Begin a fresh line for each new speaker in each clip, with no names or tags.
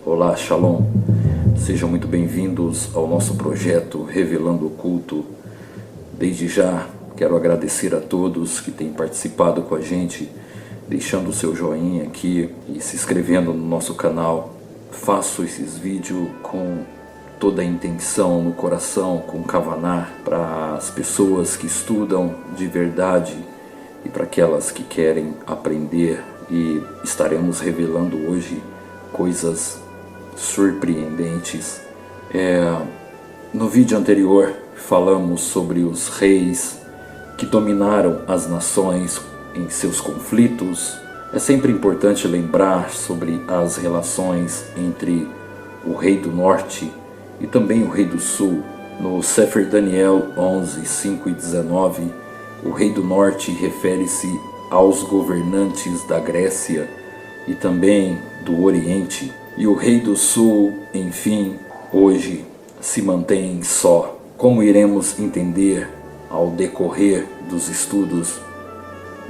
Olá, Shalom. Sejam muito bem-vindos ao nosso projeto Revelando o Oculto. Desde já, quero agradecer a todos que têm participado com a gente, deixando o seu joinha aqui e se inscrevendo no nosso canal. Faço esses vídeos com toda a intenção no coração, com Kavaná, para as pessoas que estudam de verdade e para aquelas que querem aprender. E estaremos revelando hoje coisas surpreendentes. No vídeo anterior falamos sobre os reis que dominaram as nações em seus conflitos. É sempre importante lembrar sobre as relações entre o rei do norte e também o rei do sul. No Sefer Daniel 11, 5 e 19, o rei do norte refere-se aos governantes da Grécia e também do Oriente, e o rei do sul, enfim, hoje se mantém só. Como iremos entender ao decorrer dos estudos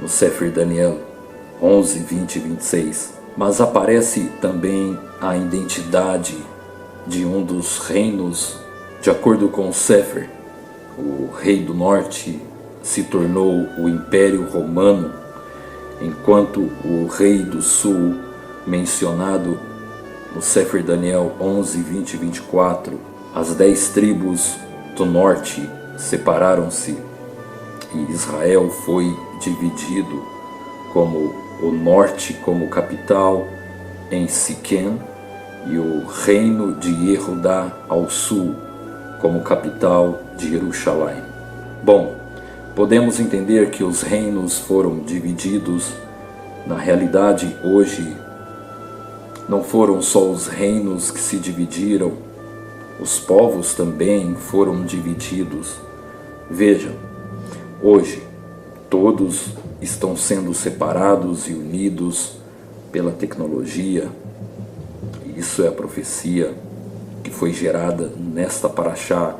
no Sefer Daniel 11, 20 e 26. Mas aparece também a identidade de um dos reinos. De acordo com o Sefer, o rei do norte se tornou o Império Romano, enquanto o rei do sul, mencionado no Sefer Daniel 11, 20 e 24, as 10 tribos do norte separaram-se e Israel foi dividido como o norte como capital em Siquém e o reino de Yehudá ao sul como capital de Jerusalém. Bom, podemos entender que os reinos foram divididos. Na realidade, hoje, não foram só os reinos que se dividiram, os povos também foram divididos. Vejam, hoje, todos estão sendo separados e unidos pela tecnologia. Isso é a profecia que foi gerada nesta paraxá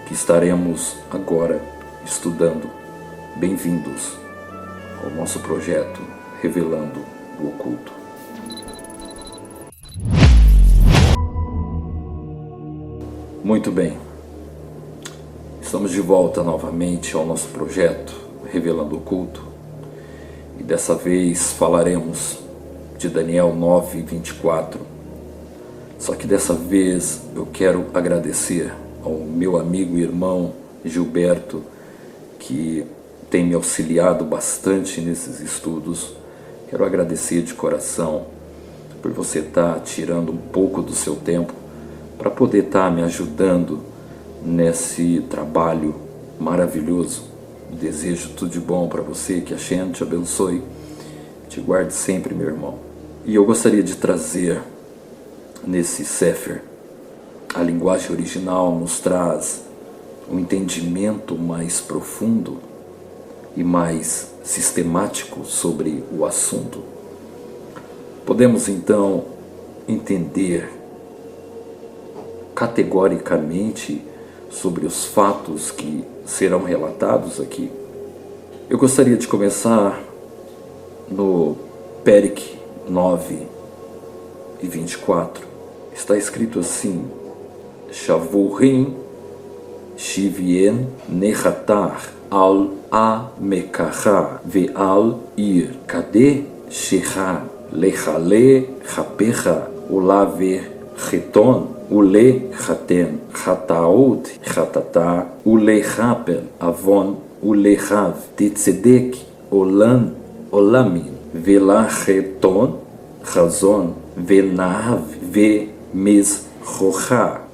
que estaremos agora estudando. Bem-vindos ao nosso projeto Revelando o Oculto. Muito bem, estamos de volta novamente ao nosso projeto Revelando o Oculto e dessa vez falaremos de Daniel 9, 24. Só que dessa vez eu quero agradecer ao meu amigo e irmão Gilberto, que tem me auxiliado bastante nesses estudos. Quero agradecer de coração por você estar tirando um pouco do seu tempo para poder estar me ajudando nesse trabalho maravilhoso. Desejo tudo de bom para você, que a Shem te abençoe, te guarde sempre, meu irmão. E eu gostaria de trazer nesse Sefer, a linguagem original nos traz um entendimento mais profundo e mais sistemático sobre o assunto. Podemos então entender categoricamente sobre os fatos que serão relatados aqui. Eu gostaria de começar no Perek 9 e 24. Está escrito assim: Shavurim Shivien Nechatar al Amekacha ve'al ir Kade Shecha Lechale Chapecha Ulaver Cheton Ule Chaten Chataot Chatata Ule Chapel Avon Ule Chav Titzedek Olamin Vela Cheton Chazon Venav Vemezrocha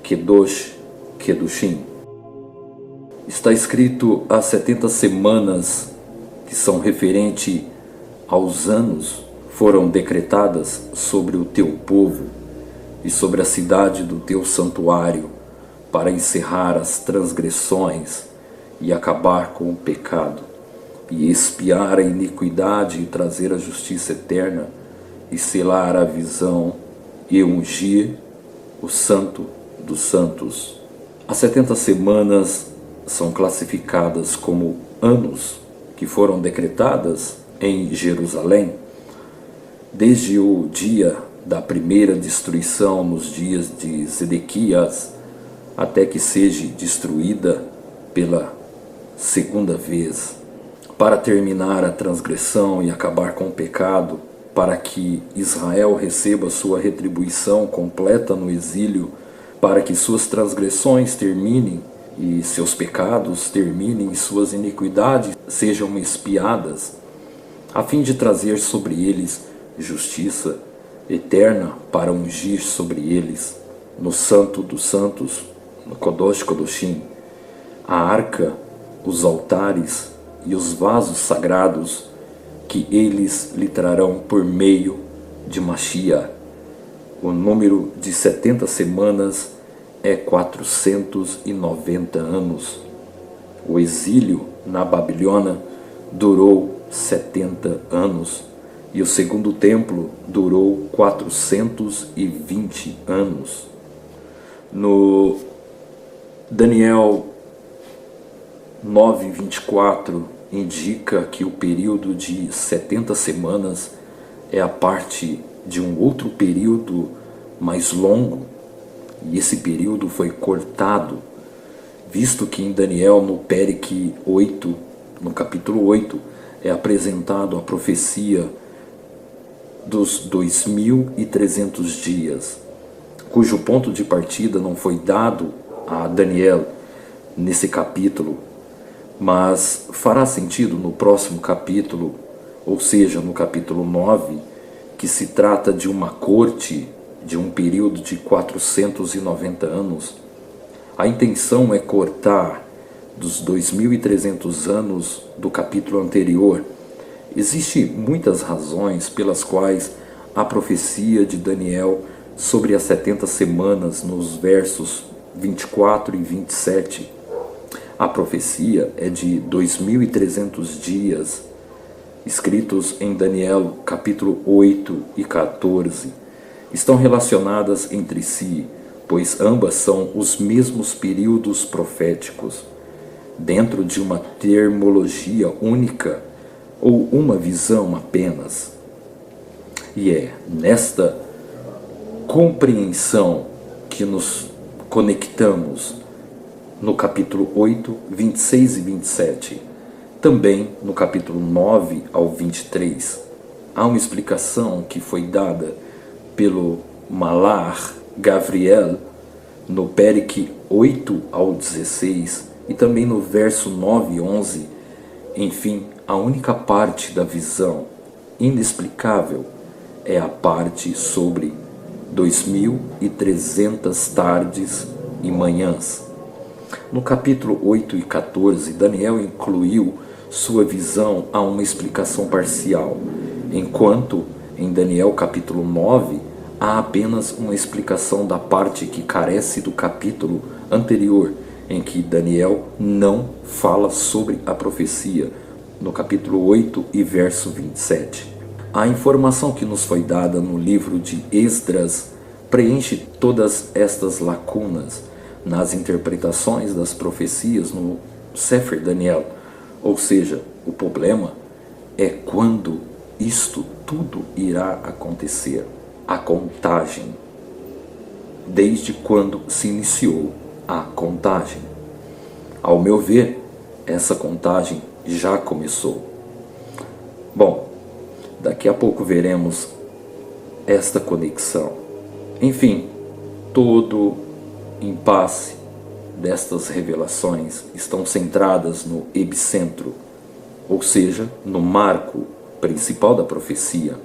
Kedosh Kedushim. Está escrito as 70 semanas que são referentes aos anos foram decretadas sobre o teu povo e sobre a cidade do teu santuário para encerrar as transgressões e acabar com o pecado e expiar a iniquidade e trazer a justiça eterna e selar a visão e ungir o santo dos santos. As 70 semanas são classificadas como anos que foram decretadas em Jerusalém desde o dia da primeira destruição nos dias de Zedequias, até que seja destruída pela segunda vez, para terminar a transgressão e acabar com o pecado, para que Israel receba sua retribuição completa no exílio, para que suas transgressões terminem e seus pecados terminem e suas iniquidades sejam expiadas, a fim de trazer sobre eles justiça eterna para ungir sobre eles, no Santo dos Santos, no Kodosh Kodoshim, a arca, os altares e os vasos sagrados que eles lhe trarão por meio de Mashiach. O número de 70 semanas é 490 anos. O exílio na Babilônia durou 70 anos e o segundo templo durou 420 anos. No Daniel 9:24 indica que o período de 70 semanas é a parte de um outro período mais longo, e esse período foi cortado, visto que em Daniel, no Périque 8, no capítulo 8, é apresentado a profecia dos 2300 dias, cujo ponto de partida não foi dado a Daniel nesse capítulo, mas fará sentido no próximo capítulo, ou seja, no capítulo 9, que se trata de uma corte de um período de 490 anos. A intenção é cortar dos 2300 anos do capítulo anterior. Existem muitas razões pelas quais a profecia de Daniel sobre as 70 semanas nos versos 24 e 27, a profecia é de 2300 dias, escritos em Daniel capítulo 8 e 14, estão relacionadas entre si, pois ambas são os mesmos períodos proféticos, dentro de uma termologia única ou uma visão apenas. E é nesta compreensão que nos conectamos no capítulo 8, 26 e 27, também no capítulo 9 ao 23. Há uma explicação que foi dada pelo Malar Gabriel no Périque 8 ao 16 e também no verso 9 e 11. Enfim, a única parte da visão inexplicável é a parte sobre 2300 tardes e manhãs. No capítulo 8 e 14, Daniel incluiu sua visão a uma explicação parcial, enquanto em Daniel capítulo 9 há apenas uma explicação da parte que carece do capítulo anterior, em que Daniel não fala sobre a profecia, no capítulo 8 e verso 27. A informação que nos foi dada no livro de Esdras preenche todas estas lacunas nas interpretações das profecias no Sefer Daniel. Ou seja, o problema é quando isto tudo irá acontecer, a contagem. Desde quando se iniciou a contagem? Ao meu ver, essa contagem já começou. Bom, daqui a pouco veremos esta conexão. Enfim, todo impasse destas revelações estão centradas no epicentro, ou seja, no marco principal da profecia,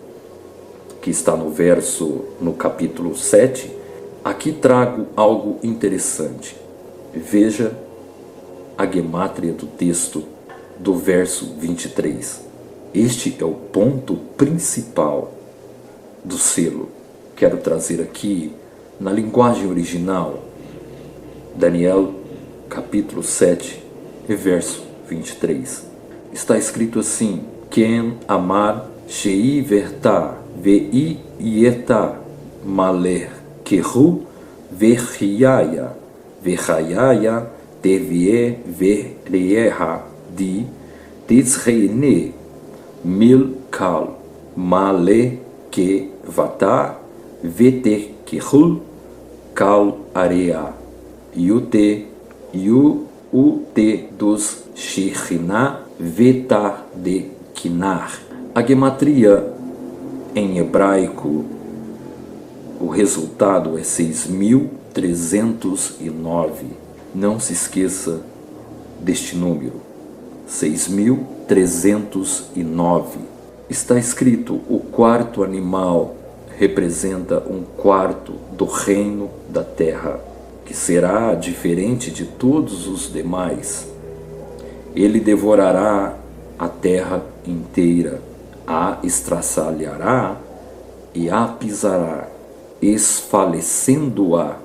que está no capítulo 7. Aqui trago algo interessante. Veja a gemátria do texto do verso 23. Este é o ponto principal do selo. Quero trazer aqui, na linguagem original, Daniel capítulo 7, verso 23. Está escrito assim: Ken amar shei verta vei yeta maler kehu verhiaya tevie verieha di tizreine mil kal male ke vata Vetekihul Kal Area, Yute dos Shekhinah Vetadekinar. A gematria em hebraico, o resultado é 6.309. Não se esqueça deste número, 6.309. Está escrito: o quarto animal representa um quarto do reino da terra, que será diferente de todos os demais. Ele devorará a terra inteira, a estraçalhará e a pisará, esfalecendo-a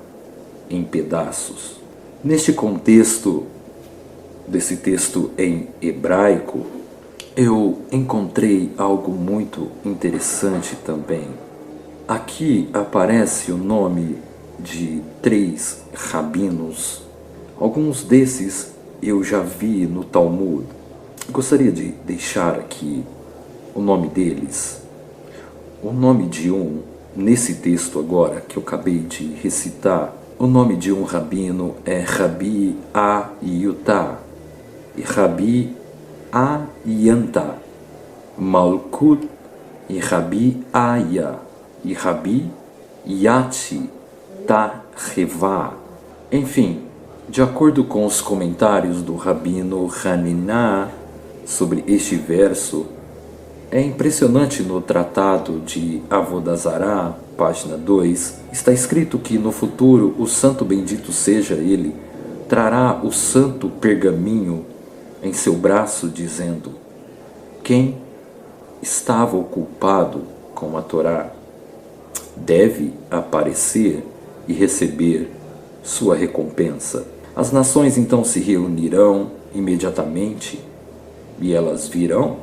em pedaços. Neste contexto desse texto em hebraico, eu encontrei algo muito interessante também. Aqui aparece o nome de 3 rabinos. Alguns desses eu já vi no Talmud. Gostaria de deixar aqui o nome deles. O nome de um, nesse texto agora que eu acabei de recitar, o nome de um rabino é Rabi Ayutá e Rabi Ayanta, Malkut e Rabi Aya e Rabi Yati Tarrevá. Enfim, de acordo com os comentários do rabino Haniná sobre este verso, é impressionante. No tratado de Avodazará, página 2, está escrito que no futuro o santo bendito seja ele, trará o santo pergaminho em seu braço, dizendo: quem estava ocupado com a Torá deve aparecer e receber sua recompensa. As nações então se reunirão imediatamente e elas virão,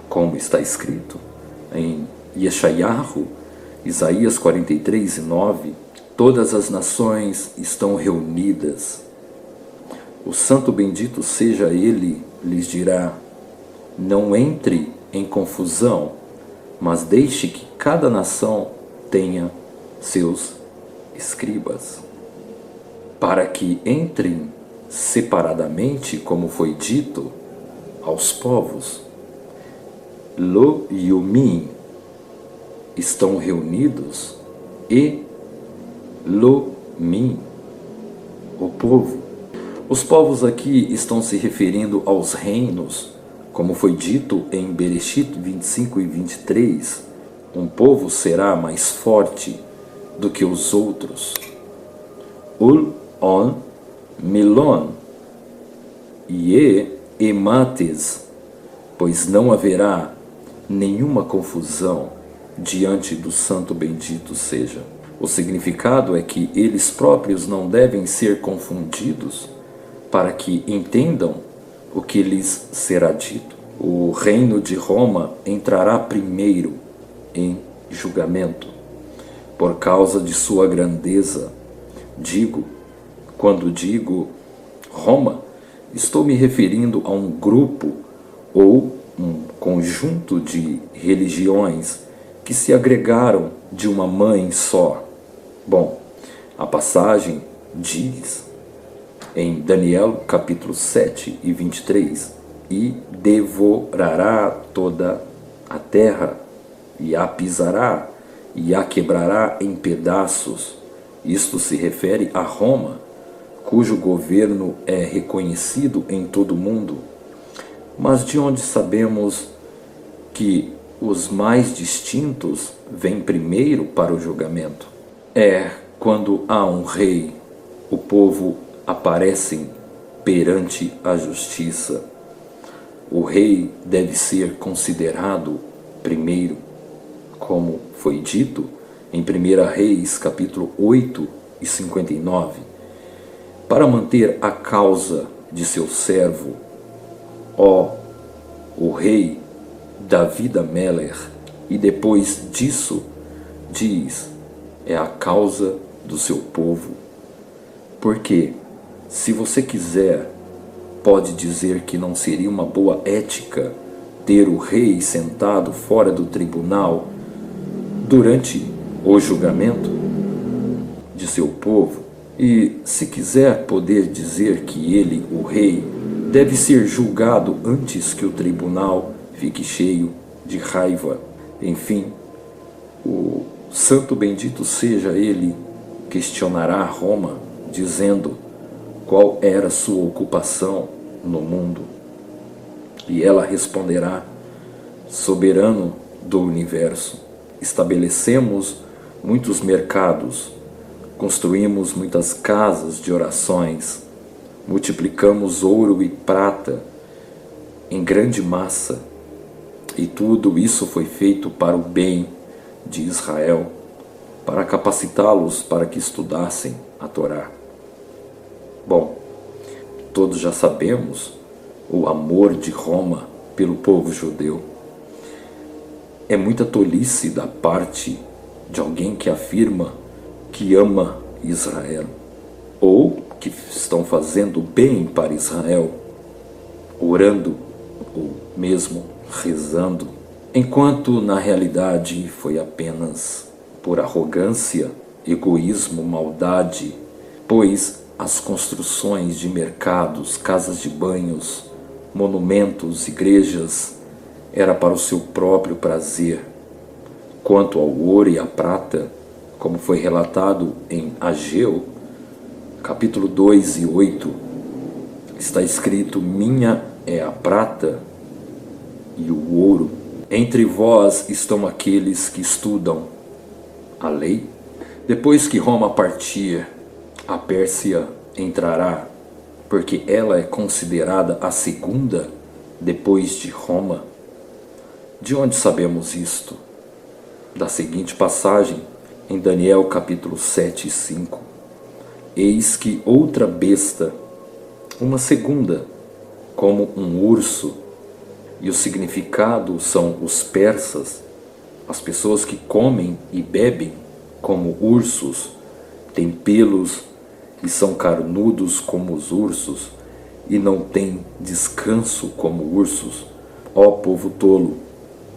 como está escrito em Yeshayahu, Isaías 43:9, todas as nações estão reunidas. O santo bendito seja ele, lhes dirá: não entre em confusão, mas deixe que cada nação tenha seus escribas, para que entrem separadamente, como foi dito aos povos. Lo Yumim estão reunidos, e Lo Min, o povo. Os povos aqui estão se referindo aos reinos, como foi dito em Bereshit 25 e 23, um povo será mais forte do que os outros. Ul on milon e emates, pois não haverá nenhuma confusão diante do santo bendito seja. O significado é que eles próprios não devem ser confundidos, para que entendam o que lhes será dito. O reino de Roma entrará primeiro em julgamento, por causa de sua grandeza. Quando digo Roma, estou me referindo a um grupo ou um conjunto de religiões que se agregaram de uma mãe só. Bom, a passagem diz em Daniel capítulo 7 e 23, e devorará toda a terra, e a pisará, e a quebrará em pedaços. Isto se refere a Roma, cujo governo é reconhecido em todo o mundo. Mas de onde sabemos que os mais distintos vêm primeiro para o julgamento? É quando há um rei, o povo aparecem perante a justiça. O rei deve ser considerado primeiro, como foi dito em 1 Reis, capítulo 8 e 59, para manter a causa de seu servo, o rei David Ameller, e depois disso diz, é a causa do seu povo. Porque, se você quiser, pode dizer que não seria uma boa ética ter o rei sentado fora do tribunal durante o julgamento de seu povo, e se quiser poder dizer que ele, o rei, deve ser julgado antes que o tribunal fique cheio de raiva. Enfim, o santo bendito seja ele, questionará Roma, dizendo qual era sua ocupação no mundo. E ela responderá: soberano do universo, estabelecemos muitos mercados, construímos muitas casas de orações, multiplicamos ouro e prata em grande massa, e tudo isso foi feito para o bem de Israel, para capacitá-los para que estudassem a Torá. Bom, todos já sabemos o amor de Roma pelo povo judeu. É muita tolice da parte de alguém que afirma que ama Israel, ou que estão fazendo bem para Israel, orando ou mesmo rezando, enquanto na realidade foi apenas por arrogância, egoísmo, maldade, pois as construções de mercados, casas de banhos, monumentos, igrejas, era para o seu próprio prazer. Quanto ao ouro e à prata, como foi relatado em Ageu, capítulo 2 e 8, está escrito: minha é a prata e o ouro. Entre vós estão aqueles que estudam a lei. Depois que Roma partir, a Pérsia entrará, porque ela é considerada a segunda depois de Roma. De onde sabemos isto? Da seguinte passagem, em Daniel capítulo 7 e 5. Eis que outra besta, uma segunda, como um urso, e o significado são os persas, as pessoas que comem e bebem como ursos, têm pelos e são carnudos como os ursos, e não têm descanso como ursos. Ó povo tolo,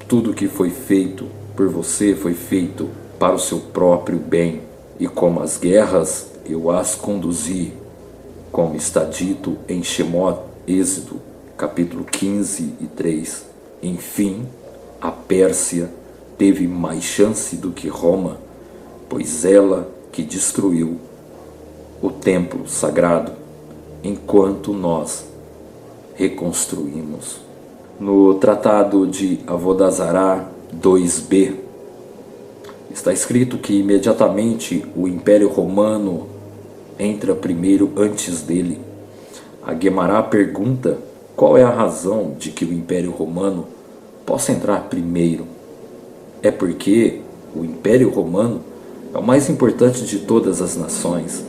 tudo que foi feito por você foi feito para o seu próprio bem, e como as guerras eu as conduzi, como está dito em Shemot, Êxodo, capítulo 15 e 3. Enfim, a Pérsia teve mais chance do que Roma, pois ela que destruiu o templo sagrado, enquanto nós reconstruímos. No Tratado de Avodazará 2b, está escrito que imediatamente o Império Romano entra primeiro antes dele. A Guemará pergunta qual é a razão de que o Império Romano possa entrar primeiro. É porque o Império Romano é o mais importante de todas as nações.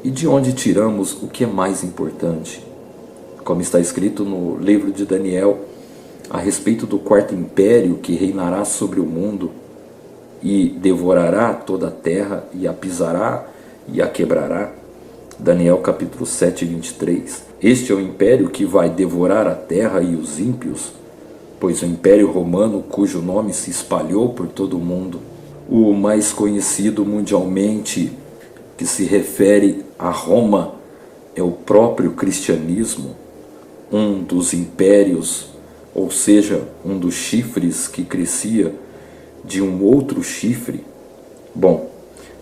E de onde tiramos o que é mais importante? Como está escrito no livro de Daniel, a respeito do quarto império que reinará sobre o mundo e devorará toda a terra e a pisará e a quebrará. Daniel capítulo 7, 23. Este é o império que vai devorar a terra e os ímpios, pois o Império Romano, cujo nome se espalhou por todo o mundo, o mais conhecido mundialmente, que se refere a Roma, é o próprio cristianismo, um dos impérios, ou seja, um dos chifres que crescia de um outro chifre. Bom,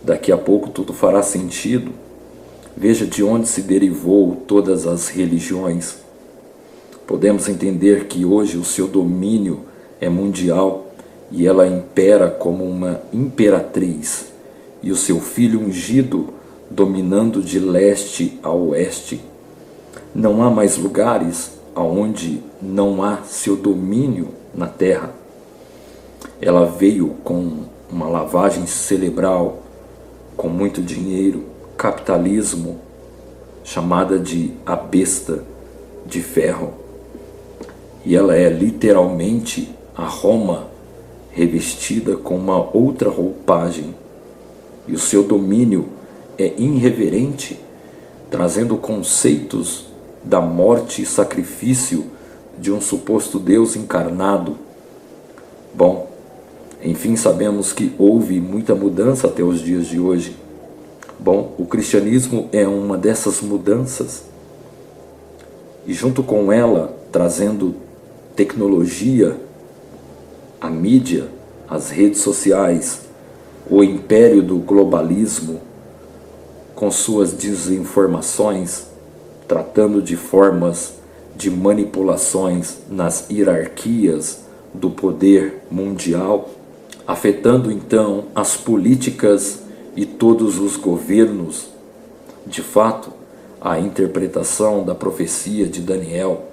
daqui a pouco tudo fará sentido. Veja de onde se derivou todas as religiões. Podemos entender que hoje o seu domínio é mundial e ela impera como uma imperatriz, e o seu filho ungido dominando de leste a oeste. Não há mais lugares aonde não há seu domínio na terra. Ela veio com uma lavagem cerebral, com muito dinheiro, capitalismo, chamada de a besta de ferro. E ela é literalmente a Roma revestida com uma outra roupagem. E o seu domínio é irreverente, trazendo conceitos da morte e sacrifício de um suposto Deus encarnado. Bom, Enfim, sabemos que houve muita mudança até os dias de hoje. Bom, o cristianismo é uma dessas mudanças, e junto com ela, trazendo tecnologia, a mídia, as redes sociais, o império do globalismo, com suas desinformações, tratando de formas de manipulações nas hierarquias do poder mundial, afetando então as políticas e todos os governos. De fato, a interpretação da profecia de Daniel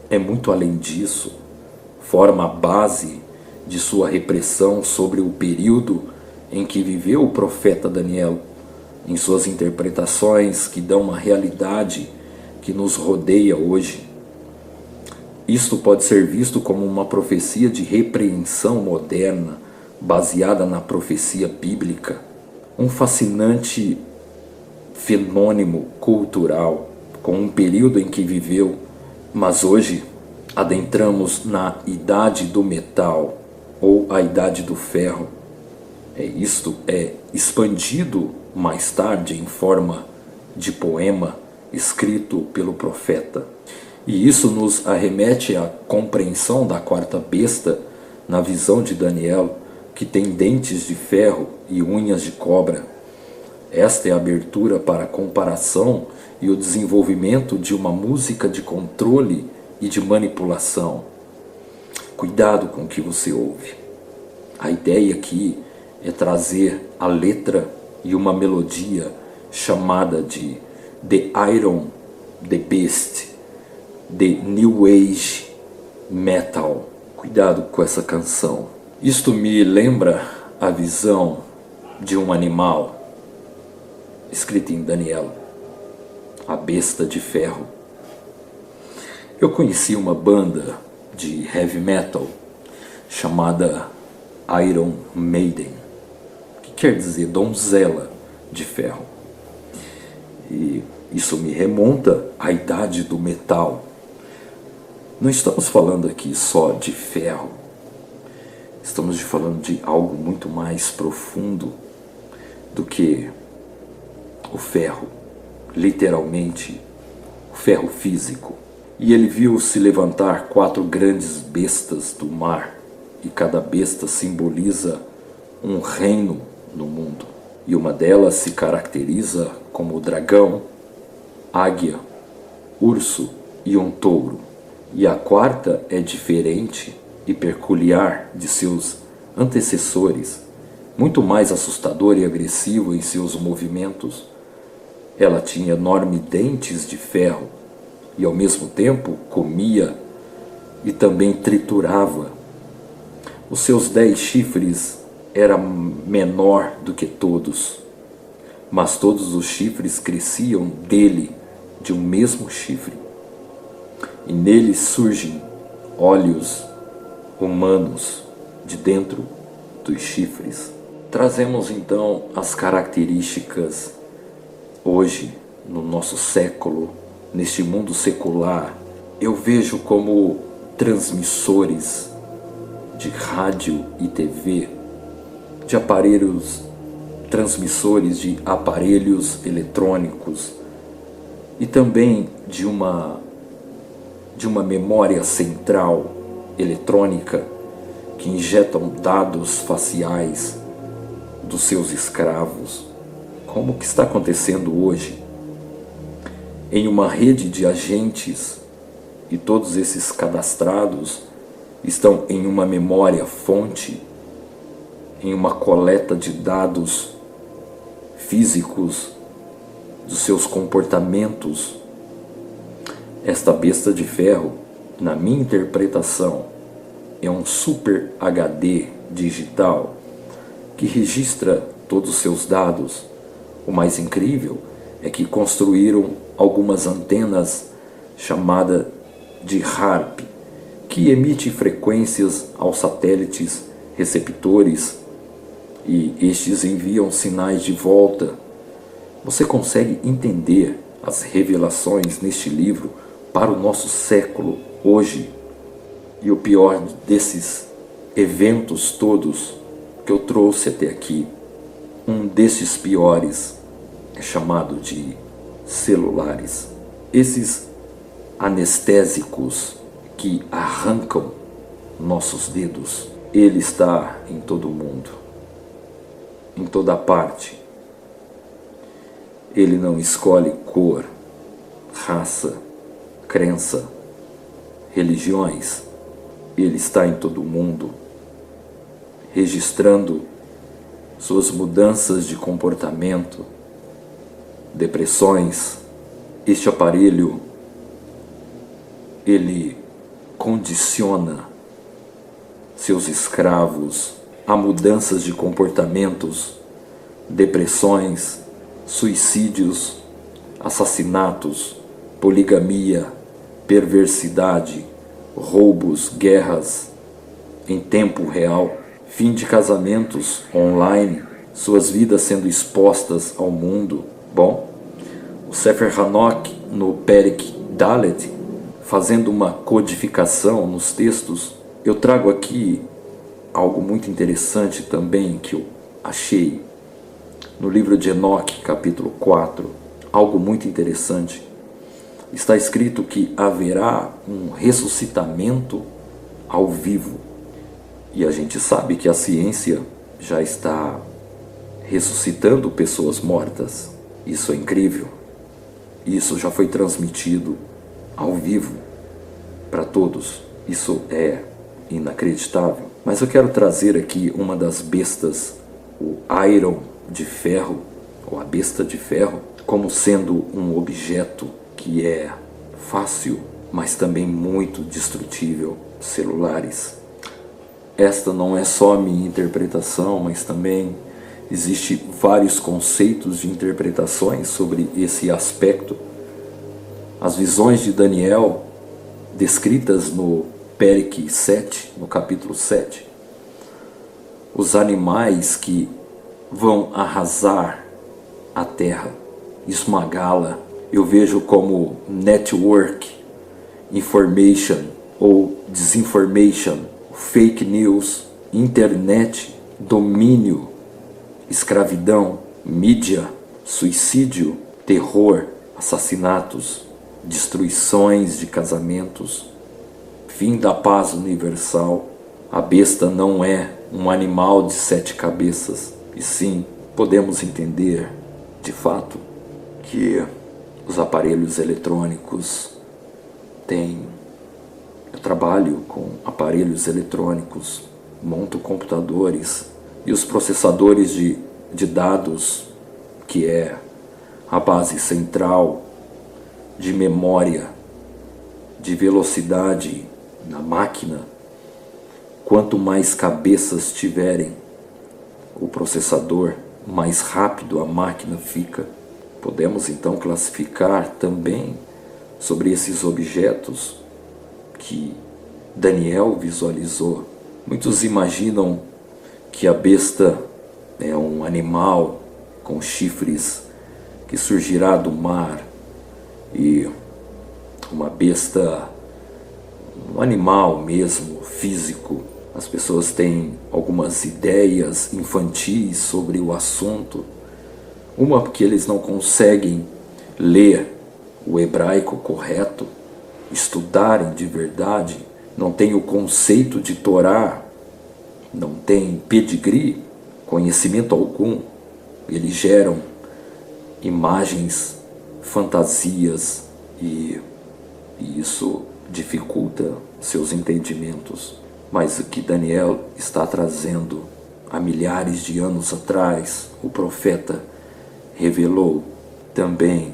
é muito além disso, forma a base de sua repressão sobre o período em que viveu o profeta Daniel, em suas interpretações que dão uma realidade que nos rodeia hoje. Isto pode ser visto como uma profecia de repreensão moderna, baseada na profecia bíblica, um fascinante fenômeno cultural com um período em que viveu, mas hoje adentramos na idade do metal ou a idade do ferro. Isto é expandido mais tarde em forma de poema escrito pelo profeta. E isso nos arremete à compreensão da quarta besta na visão de Daniel, que tem dentes de ferro e unhas de cobra. Esta é a abertura para a comparação e o desenvolvimento de uma música de controle e de manipulação. Cuidado com o que você ouve. A ideia aqui é trazer a letra e uma melodia chamada de The Iron, The Beast, The New Age Metal. Cuidado com essa canção. Isto me lembra a visão de um animal, escrita em Daniel, a besta de ferro. Eu conheci uma banda de heavy metal chamada Iron Maiden, que quer dizer donzela de ferro. E isso me remonta à idade do metal. Não estamos falando aqui só de ferro, estamos falando de algo muito mais profundo do que o ferro, literalmente, o ferro físico. E ele viu se levantar 4 grandes bestas do mar, e cada besta simboliza um reino no mundo. E uma delas se caracteriza como o dragão, águia, urso e um touro. E a quarta é diferente e peculiar de seus antecessores, muito mais assustador e agressivo em seus movimentos. Ela tinha enormes dentes de ferro e ao mesmo tempo comia e também triturava. Os seus 10 chifres eram menor do que todos, mas todos os chifres cresciam dele de um mesmo chifre. E nele surgem olhos humanos de dentro dos chifres. Trazemos então as características hoje, no nosso século, neste mundo secular. Eu vejo como transmissores de rádio e TV, de aparelhos, transmissores de aparelhos eletrônicos e também de uma memória central eletrônica que injetam dados faciais dos seus escravos, como que está acontecendo hoje, em uma rede de agentes, e todos esses cadastrados estão em uma memória fonte, em uma coleta de dados físicos dos seus comportamentos. Esta besta de ferro, na minha interpretação, é um super HD digital que registra todos os seus dados. O mais incrível é que construíram algumas antenas chamadas de HARP, que emite frequências aos satélites receptores e estes enviam sinais de volta. Você consegue entender as revelações neste livro para o nosso século hoje? E o pior desses eventos todos que eu trouxe até aqui, um desses piores é chamado de celulares. Esses anestésicos que arrancam nossos dedos, ele está em todo mundo, em toda parte. Ele não escolhe cor, raça, crença, religiões. Ele está em todo mundo, registrando suas mudanças de comportamento, depressões. Este aparelho, ele condiciona seus escravos a mudanças de comportamentos, depressões, suicídios, assassinatos, poligamia, perversidade, roubos, guerras em tempo real, fim de casamentos online, suas vidas sendo expostas ao mundo. Bom, o Sefer Hanok, no Perek Dalet, fazendo uma codificação nos textos, eu trago aqui algo muito interessante também que eu achei no livro de Enoque, capítulo 4, algo muito interessante. Está escrito que haverá um ressuscitamento ao vivo. E a gente sabe que a ciência já está ressuscitando pessoas mortas. Isso é incrível. Isso já foi transmitido ao vivo para todos. Isso é inacreditável. Mas eu quero trazer aqui uma das bestas, o Iron de ferro, ou a besta de ferro, como sendo um objeto que é fácil, mas também muito destrutível. Celulares. Esta não é só a minha interpretação, mas também existe vários conceitos de interpretações sobre esse aspecto. As visões de Daniel, descritas no Perek 7, no capítulo 7, os animais que vão arrasar a terra, esmagá-la, eu vejo como network, information ou disinformation, fake news, internet, domínio, escravidão, mídia, suicídio, terror, assassinatos, destruições de casamentos, fim da paz universal. A besta não é um animal de 7 cabeças, e sim, podemos entender, de fato, que os aparelhos eletrônicos têm... Eu trabalho com aparelhos eletrônicos, monto computadores e os processadores de dados, que é a base central de memória, de velocidade na máquina. Quanto mais cabeças tiverem o processador, mais rápido a máquina fica. Podemos então classificar também sobre esses objetos que Daniel visualizou. Muitos imaginam que a besta é um animal com chifres que surgirá do mar, e uma besta, um animal mesmo, físico. As pessoas têm algumas ideias infantis sobre o assunto. Uma, porque eles não conseguem ler o hebraico correto, estudarem de verdade, não têm o conceito de Torá, não têm pedigree, conhecimento algum. Eles geram imagens, fantasias, e isso dificulta seus entendimentos. Mas o que Daniel está trazendo há milhares de anos atrás, o profeta revelou também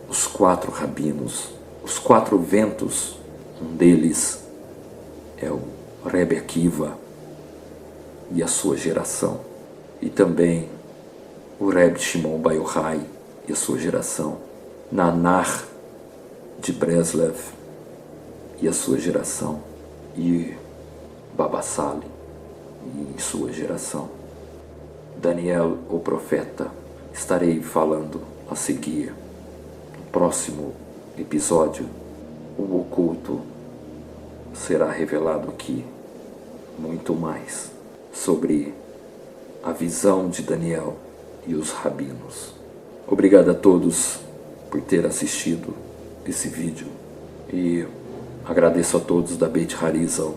os 4 rabinos, os 4 ventos. Um deles é o Rebbe Akiva e a sua geração, e também o Rebbe Shimon Bar Yochai e a sua geração, Nanar de Breslev e a sua geração, e Baba Sali e sua geração. Daniel, o profeta, estarei falando a seguir. No próximo episódio, o oculto será revelado aqui, muito mais sobre a visão de Daniel e os rabinos. Obrigado a todos por ter assistido esse vídeo e agradeço a todos da Beit Harizal,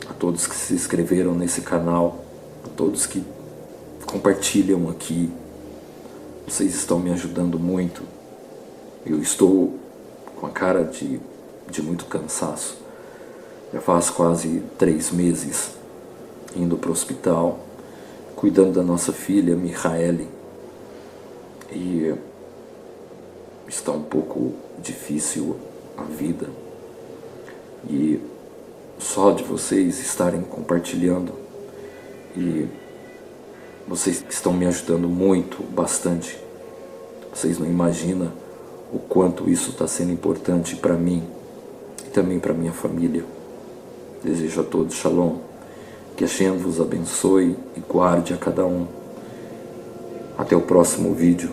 a todos que se inscreveram nesse canal, a todos que compartilham aqui. Vocês estão me ajudando muito. Eu estou com a cara de muito cansaço. Já faz quase 3 meses indo para o hospital, cuidando da nossa filha, Mihaele. E está um pouco difícil a vida. E só de vocês estarem compartilhando, e vocês estão me ajudando muito, bastante. Vocês não imaginam o quanto isso está sendo importante para mim e também para minha família. Desejo a todos Shalom, que Hashem vos abençoe e guarde a cada um. Até o próximo vídeo,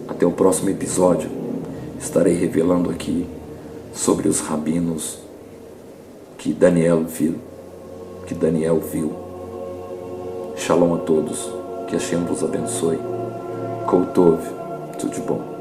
até o próximo episódio, estarei revelando aqui sobre os rabinos que Daniel viu. Shalom a todos, que Hashem vos abençoe. Kol Tov, tudo de bom.